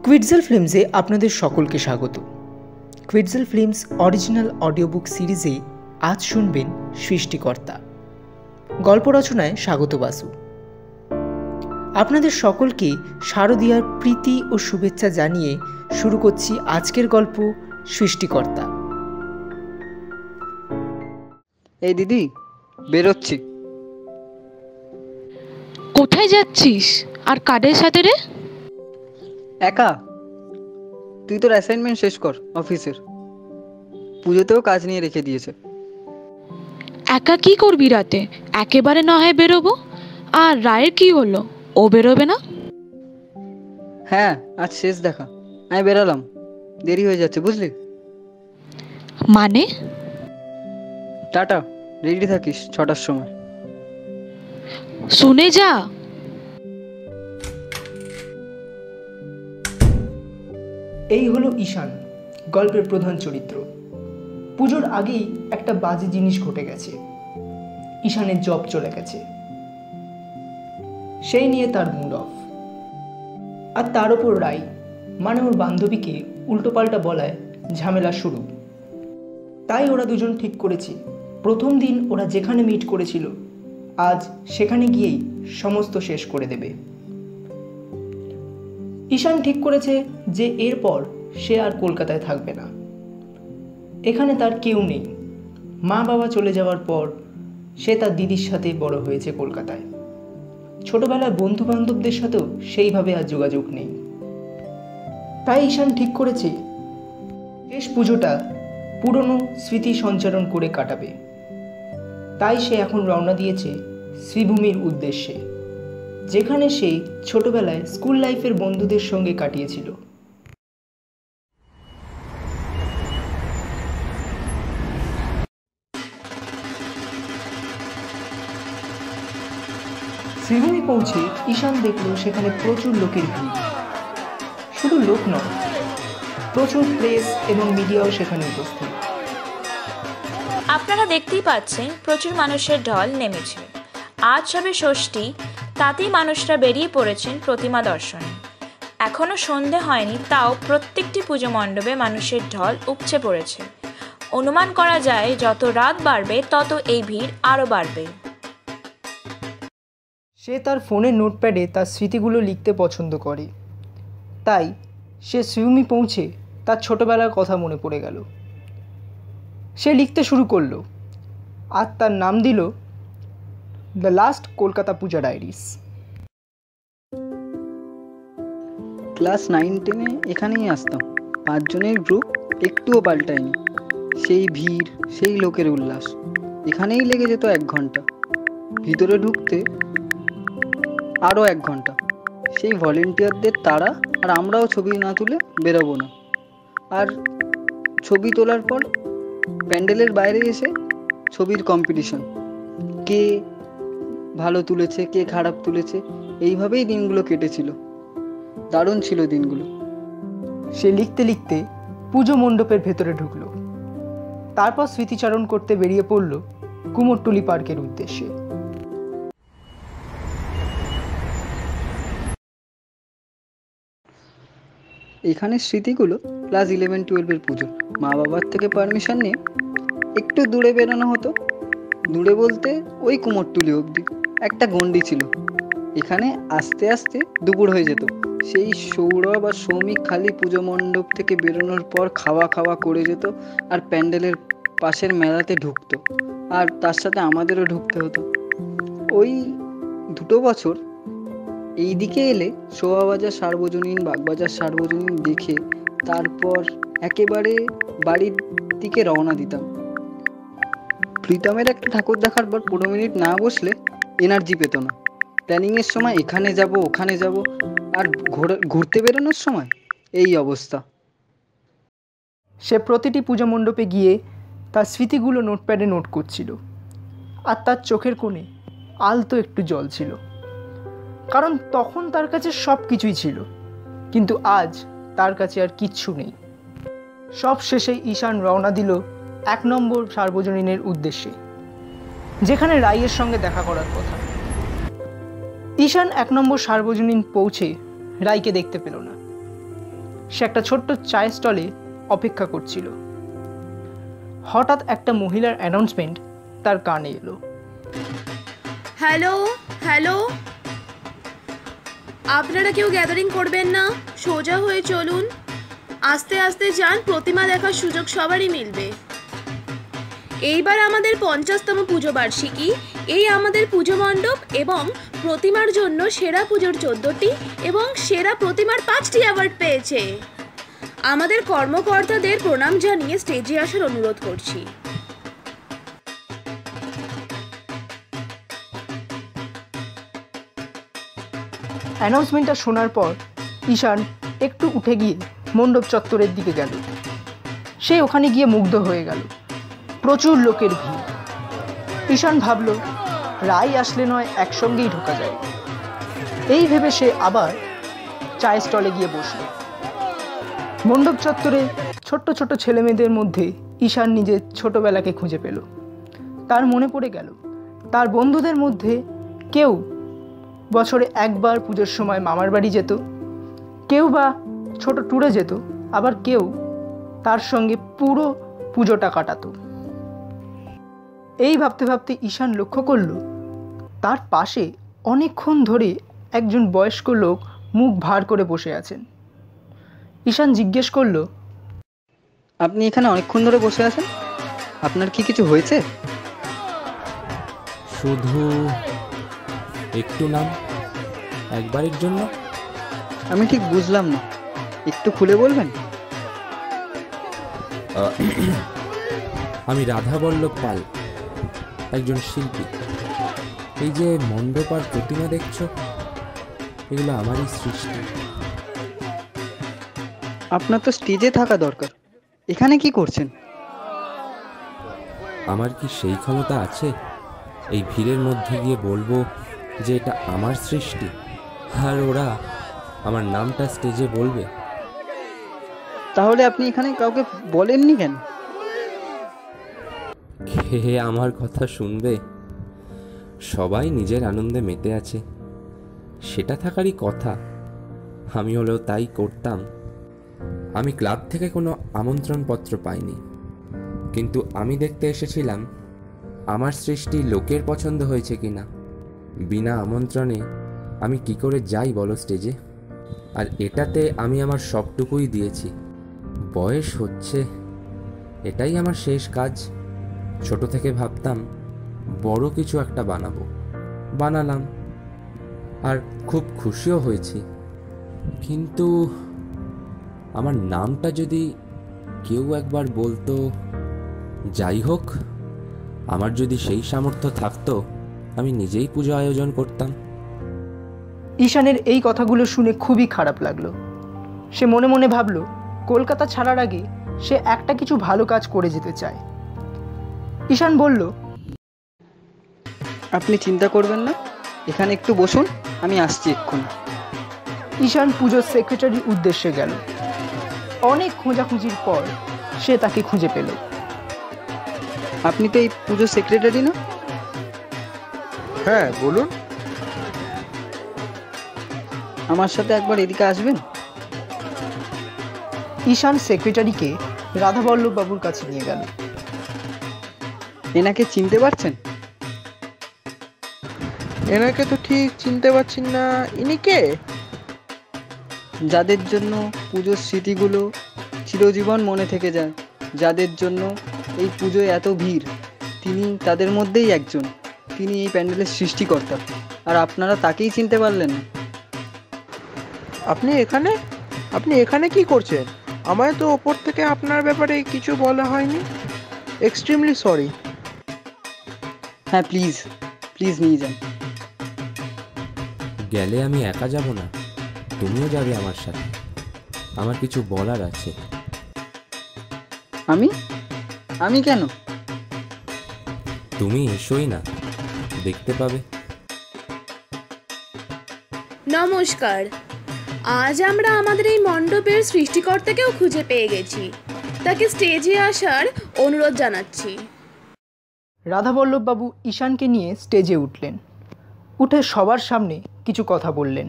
কুইটজেল ফিল্মসে আপনাদের সকলকে স্বাগত। কুইটজেল ফিল্মস অরিজিনাল অডিও বুক সিরিজে আজ শুনবেন সৃষ্টিকর্তা। গল্প রচনায় স্বাগত বাসু। আপনাদের সকলকে শারদীয়ার প্রীতি ও শুভেচ্ছা জানিয়ে শুরু করছি আজকের গল্প সৃষ্টিকর্তা। এই দিদি, বেরোচ্ছি। কোথায় যাচ্ছিস আর কাদের সাথে রে? একা। তুই তোর অ্যাসাইনমেন্ট শেষ কর অফিসের। পুজোতেও কাজ নিয়ে রেখে দিয়েছে। একা কি করবি রাতে? একেবারে না হয় বেরোবো। আর রায়ের কি হলো? ও বেরোবে না? হ্যাঁ, আজ শেষ দেখা। আমি বেরালাম, দেরি হয়ে যাচ্ছে বুঝলি। মানে? টাটা, রেডি থাকিস 6টার সময়। শুনে যা। এই হলো ঈশান, গল্পের প্রধান চরিত্র। পুজোর আগেই একটা বাজে জিনিস ঘটে গেছে। ঈশানের জব চলে গেছে, সেই নিয়ে তার মুড অফ। আর তার ওপর রাই মানে ওর বান্ধবীকে উল্টোপাল্টা বলায় ঝামেলা শুরু। তাই ওরা দুজন ঠিক করেছে প্রথম দিন ওরা যেখানে মিট করেছিল আজ সেখানে গিয়েই সমস্ত শেষ করে দেবে। ঈশান ঠিক করেছে যে এরপর সে আর কলকাতায় থাকবে না। এখানে তার কেউ নেই। মা বাবা চলে যাওয়ার পর সে তার দিদির সাথে বড় হয়েছে কলকাতায়। ছোটবেলার বন্ধু বান্ধবদের সাথেও সেইভাবে আর যোগাযোগ নেই। তাই ঈশান ঠিক করেছে শেষ পুজোটা পুরনো স্মৃতি সঞ্চারণ করে কাটাবে। তাই সে এখন রওনা দিয়েছে শ্রীভূমির উদ্দেশ্যে, যেখানে সে ছোটবেলায় স্কুল লাইফের বন্ধুদের সঙ্গে কাটিয়েছিল। শ্রীভূমি পৌঁছে ঈশান দেখল সেখানে প্রচুর লোকের ভিড়। শুধু লোক নয়, প্রচুর প্রেস এবং মিডিয়াও সেখানে উপস্থিত। আপনারা দেখতেই পাচ্ছেন প্রচুর মানুষের ঢল নেমেছে। আজ সবে ষষ্ঠী, তাতেই মানুষরা বেরিয়ে পড়েছেন প্রতিমা দর্শনে। এখনও সন্ধে হয়নি, তাও প্রত্যেকটি পুজো মণ্ডপে মানুষের ঢল উপচে পড়েছে। অনুমান করা যায় যত রাত বাড়বে তত এই ভিড় আরও বাড়বে। সে তার ফোনের নোটপ্যাডে তার স্মৃতিগুলো লিখতে পছন্দ করে। তাই সে শ্রীভূমি পৌঁছে তার ছোটবেলার কথা মনে পড়ে গেল। সে লিখতে শুরু করলো আর তার নাম দিল the last Kolkata Puja diaries. Class 9-10-এ এখানেই আসতাম। 5 জনের গ্রুপ, একটুও পাল্টায়নি। সেই ভিড়, সেই লোকের উল্লাস। এখানেই লেগে যেত 1 ঘন্টা। ভিতরে ঢুকতে আরও 1 ঘন্টা। সেই ভলেন্টিয়ারদের তাড়া, আর আমরাও ছবি না তুলে বেরোবো না। আর ছবি তোলার পর প্যান্ডেলের বাইরে এসে ছবির কম্পিটিশন, কে ভালো তুলেছে কে খারাপ তুলেছে, এইভাবেই দিনগুলো কেটেছিল। দারুণ ছিল দিনগুলো। সে লিখতে লিখতে পুজো মণ্ডপের ভেতরে ঢুকলো। তারপর স্মৃতিচারণ করতে বেরিয়ে পড়ল কুমোরটুলি পার্কের উদ্দেশ্যে। এখানে স্মৃতিগুলো ক্লাস 11-12-এর পুজো। মা বাবার থেকে পারমিশন নিয়ে একটু দূরে বেরোনো হতো। দূরে বলতে ওই কুমোরটুলি অবধি। একটা গণ্ডি ছিল। এখানে আস্তে আস্তে দুপুর হয়ে যেত। সেই সৌরভ আর সৌমিক খালি পুজো মণ্ডপ থেকে বেরোনোর পর খাওয়া খাওয়া করে যেত আর প্যান্ডেলের পাশের মেলাতে ঢুকতো। আর তার সাথে আমাদেরও ঢুকতে হতো। ওই 2 বছর এই দিকে এলে শোভাবাজার সার্বজনীন, বাগবাজার সার্বজনীন দেখে তারপর একেবারে বাড়ির দিকে রওনা দিতাম। প্রীতমের একটা ঠাকুর দেখার পর 15 মিনিট না বসলে এনার্জি পেত না। প্ল্যানিংয়ের সময় এখানে যাব ওখানে যাব, আর ঘুরতে বেরোনোর সময় এই অবস্থা। সে প্রতিটি পূজা মণ্ডপে গিয়ে তার স্মৃতিগুলো নোটপ্যাডে নোট করছিল। আর তার চোখের কোণে আলতো একটু জল ছিল, কারণ তখন তার কাছে সব কিছুই ছিল, কিন্তু আজ তার কাছে আর কিচ্ছু নেই। সব শেষে ঈশান রওনা দিল 1 নম্বর সার্বজনীনের উদ্দেশ্যে, যেখানে রাইয়ের সঙ্গে দেখা করার কথা। ঈশান 1 নম্বর সার্বজনীন পৌঁছে রাইকে দেখতে পেল না। সে একটা ছোট্ট চায়ের স্টলে অপেক্ষা করছিল। হঠাৎ একটা মহিলার অ্যানাউন্সমেন্ট তার কানে এলো। হ্যালো হ্যালো, আপনারা কেউ গ্যাদারিং করবেন না, সোজা হয়ে চলুন, আস্তে আস্তে যান, প্রতিমা দেখার সুযোগ সবারই মিলবে। এইবার আমাদের 50তম পুজো বার্ষিকী। এই আমাদের পুজো মণ্ডপ এবং প্রতিমার জন্য সেরা পুজোর 14টি এবং সেরা প্রতিমার 5টি অ্যাওয়ার্ড পেয়েছে। আমাদের কর্মকর্তাদের প্রণাম জানিয়ে স্টেজে আসার অনুরোধ করছি। অ্যানাউন্সমেন্টটা শোনার পর ঈশান একটু উঠে গিয়ে মণ্ডপ চত্বরের দিকে গেল। সে ওখানে গিয়ে মুগ্ধ হয়ে গেল। প্রচুর লোকের ভিড়। ঈশান ভাবল, রায় আসলে নয় একসঙ্গেই ঢোকা যায়। এই ভেবে সে আবার চায়ের স্টলে গিয়ে বসল। মণ্ডপ চত্বরে ছোট্ট ছোট্ট ছেলেমেয়েদের মধ্যে ঈশান নিজের ছোটবেলাকে খুঁজে পেল। তার মনে পড়ে গেল তার বন্ধুদের মধ্যে কেউ বছরে একবার পুজোর সময় মামার বাড়ি যেত, কেউ বা ছোট ট্যুরে যেত, আবার কেউ তার সঙ্গে পুরো পুজোটা কাটাতো। এই ভাবতে ভাবতে ঈশান লক্ষ্য করল তার পাশে অনেকক্ষণ ধরে একজন বয়স্ক লোক মুখ ভার করে বসে আছেন। ঈশান জিজ্ঞেস করল, আপনি এখানে অনেকক্ষণ ধরে বসে আছেন, আপনার কি কিছু হয়েছে? শুধু একটু নাম, একবারের জন্য। আমি ঠিক বুঝলাম না, একটু খুলে বলবেন? আমি রাধাবল্লভ পাল, একজন শিল্পী। এই যে মণ্ডপ আর প্রতিমা দেখছো, এগুলো আমারই সৃষ্টি। আপনার তো স্টেজে থাকা দরকার, এখানে কি করছেন? আমার কি সেই ক্ষমতা আছে এই ভিড়ের মধ্যে গিয়ে বলবো যে এটা আমার সৃষ্টি, আর ওরা আমার নামটা স্টেজে বলবে? তাহলে আপনি এখানে কাউকে বলেননি কেন? কে আমার কথা শুনবে? সবাই নিজের আনন্দে মেতে আছে, সেটা থাকারই কথা। আমি হলেও তাই করতাম। আমি ক্লাব থেকে কোনো আমন্ত্রণপত্র পাইনি, কিন্তু আমি দেখতে এসেছিলাম আমার সৃষ্টি লোকের পছন্দ হয়েছে কিনা। বিনা আমন্ত্রণে আমি কি করে যাই বলো স্টেজে? আর এটাতে আমি আমার সবটুকুই দিয়েছি। বয়স হচ্ছে, এটাই আমার শেষ কাজ। ছোট থেকে ভাবতাম বড় কিছু একটা বানাবো, বানালাম, আর খুব খুশিও হয়েছি। কিন্তু আমার নামটা যদি কেউ একবার বলতো, যাই হোক, আমার যদি সেই সামর্থ্য থাকতো আমি নিজেই পুজো আয়োজন করতাম। ঈশানের এই কথাগুলো শুনে খুবই খারাপ লাগলো। সে মনে মনে ভাবল, কলকাতা ছাড়ার আগে সে একটা কিছু ভালো কাজ করে যেতে চায়। ঈশান বলল, আপনি চিন্তা করবেন না, এখানে একটু বসুন, আমি আসছি এক্ষুনি। ঈশান পুজোর সেক্রেটারির উদ্দেশ্যে গেল। অনেক খোঁজাখুঁজির পর সে তাকে খুঁজে পেল। আপনি তো এই পুজোর সেক্রেটারি না? হ্যাঁ, বলুন। আমার সাথে একবার এদিকে আসবেন? ঈশান সেক্রেটারিকে রাধাবল্লভ বাবুর কাছে নিয়ে গেল। এনাকে চিনতে পারছেন? এনাকে তো ঠিক চিনতে পারছি না। ইনি কে? যাদের জন্য পুজোর স্মৃতিগুলো চিরজীবন মনে থেকে যায়, যাদের জন্য এই পুজোয় এত ভিড়, তিনি তাদের মধ্যেই একজন। তিনি এই প্যান্ডেলের সৃষ্টিকর্তা, আর আপনারা তাকেই চিনতে পারলেন না। আপনি এখানে কি করছেন? আমায় তো ওপর থেকে আপনার ব্যাপারে কিছু বলা হয়নি। Extremely sorry. হ্যাঁ, প্লিজ প্লিজ নিয়ে যান। গেলে আমি একা যাব না, তুমিও যাবে আমার সাথে। আমার কিছু বলার আছে। আমি কেন? তুমি এসোই না, দেখতে পাবে। নমস্কার, আজ আমরা আমাদের এই মণ্ডপের সৃষ্টিকর্তাকেও খুঁজে পেয়ে গেছি। তাকে স্টেজে আসার অনুরোধ জানাচ্ছি। রাধাবল্লভ বাবু ঈশানকে নিয়ে স্টেজে উঠলেন। উঠে সবার সামনে কিছু কথা বললেন।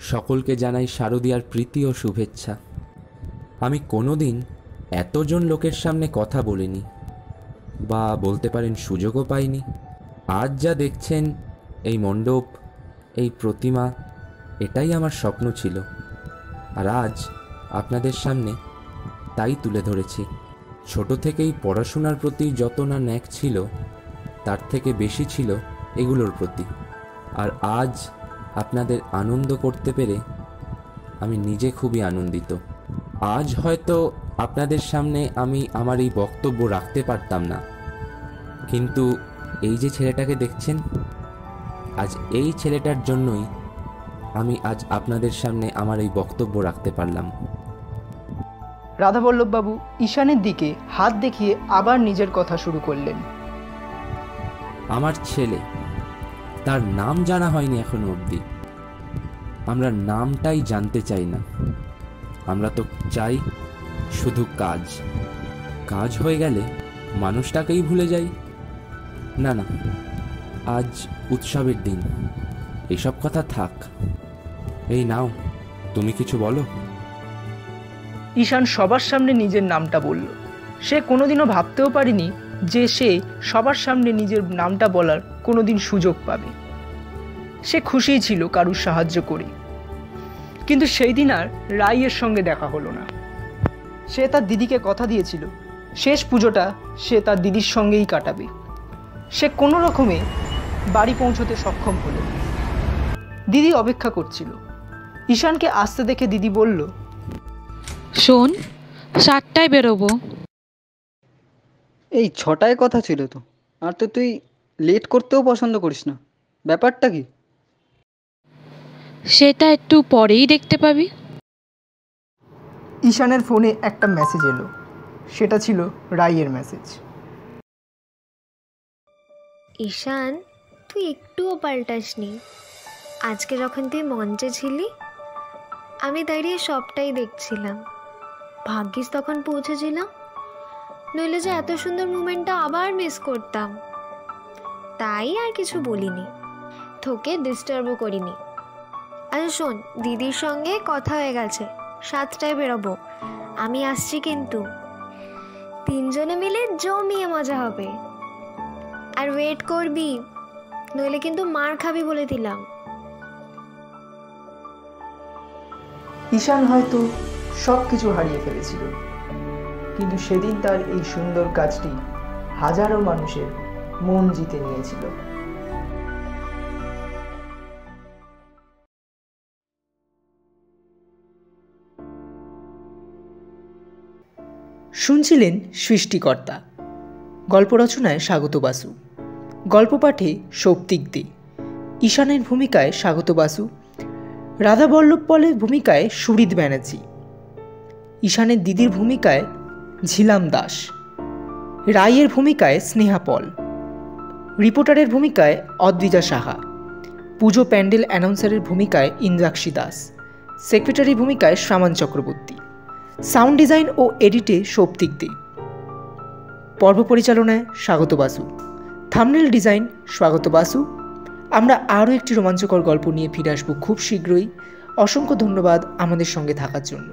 সকলকে জানাই শারদীয়ার প্রীতি ও শুভেচ্ছা। আমি কোনোদিন এতজন লোকের সামনে কথা বলিনি, বা বলতে পারেন সুযোগও পাইনি। আজ যা দেখছেন, এই মণ্ডপ, এই প্রতিমা, এটাই আমার স্বপ্ন ছিল, আর আজ আপনাদের সামনে তাই তুলে ধরেছি। ছোট থেকেই পড়াশোনার প্রতি যত না ন্যাক ছিল, তার থেকে বেশি ছিল এগুলোর প্রতি। আর আজ আপনাদের আনন্দ করতে পেরে আমি নিজে খুবই আনন্দিত। আজ হয়তো আপনাদের সামনে আমি আমার এই বক্তব্য রাখতে পারতাম না, কিন্তু এই যে ছেলেটাকে দেখছেন, আজ এই ছেলেটার জন্যই আমি আজ আপনাদের সামনে আমার এই বক্তব্য রাখতে পারলাম। রাধাবল্লভবাবু ঈশানের দিকে হাত দেখিয়ে আবার নিজের কথা শুরু করলেন। আমার ছেলে, তার নাম জানা হয়নি এখনো অবধি। আমরা নামটাই জানতে চাই না, আমরা তো চাই শুধু কাজ। কাজ হয়ে গেলে মানুষটাকেই ভুলে যাই। না না, আজ উৎসবের দিন, এসব কথা থাক। এই নাও, তুমি কিছু বলো। ঈশান সবার সামনে নিজের নামটা বলল। সে কোনোদিনও ভাবতেও পারেনি যে সে সবার সামনে নিজের নামটা বলার কোনোদিন সুযোগ পাবে। সে খুশিই ছিল কারুর সাহায্য করে। কিন্তু সেই দিন আর রাইয়ের সঙ্গে দেখা হলো না। সে তার দিদিকে কথা দিয়েছিল শেষ পুজোটা সে তার দিদির সঙ্গেই কাটাবে। সে কোনো রকমে বাড়ি পৌঁছতে সক্ষম হলো। দিদি অপেক্ষা করছিল। ঈশানকে আসতে দেখে দিদি বলল, শোন, 7টায় বেরোবো। এই 6টায় কথা ছিল তো, আর তো তুই লেট করতেও পছন্দ করিস না, ব্যাপারটা কি? সেটা একটু পরেই দেখতে পাবি। ঈশানের ফোনে একটা মেসেজ এলো। সেটা ছিল রাইয়ের মেসেজ। ঈশান, তুই একটুও পাল্টাসনি। আজকে যখন তুই মঞ্চে ছিলি, আমি দাঁড়িয়ে সবটাই দেখছিলাম। ভাগ্যিস তখন পৌঁছেছিলাম, নইলে যে এত সুন্দর মুমেন্টটা আবার মিস করতাম। তাই আর কিছু বলিনি, তোকে ডিস্টার্বও করিনি। আচ্ছা শোন, দিদির সঙ্গে কথা হয়ে গেছে, 7টায় বেরোবো। আমি আসছি কিন্তু। 3জনে মিলে জমিয়ে মজা হবে। আর ওয়েট করবি, নইলে কিন্তু মার খাবি বলে দিলাম। ঈশান হয়তো সব কিছু হারিয়ে ফেলেছিল, কিন্তু সেদিন তার এই সুন্দর কাজটি হাজারো মানুষের মন জিতে নিয়েছিল। শুনছিলেন সৃষ্টিকর্তা। গল্প রচনায় স্বাগত বাসু, গল্প পাঠে সৌপ্তিক দে, ঈশানের ভূমিকায় স্বাগত বাসু, রাধাবল্লভ পলের ভূমিকায় সুরিত ব্যানার্জি, ঈশানের দিদির ভূমিকায় ঝিলাম দাস, রাইয়ের ভূমিকায় স্নেহা পল, রিপোর্টারের ভূমিকায় অদ্রিজা সাহা, পুজো প্যান্ডেল অ্যানাউন্সারের ভূমিকায় ইন্দ্রাক্ষী দাস, সেক্রেটারি ভূমিকায় শ্রামান চক্রবর্তী, সাউন্ড ডিজাইন ও এডিটে সৌপ্তিক দে, পর্ব পরিচালনায় স্বাগত বাসু, থাম্বনেল ডিজাইন স্বাগত বাসু। আমরা আরও একটি রোমাঞ্চকর গল্প নিয়ে ফিরে আসবো খুব শীঘ্রই। অসংখ্য ধন্যবাদ আমাদের সঙ্গে থাকার জন্য।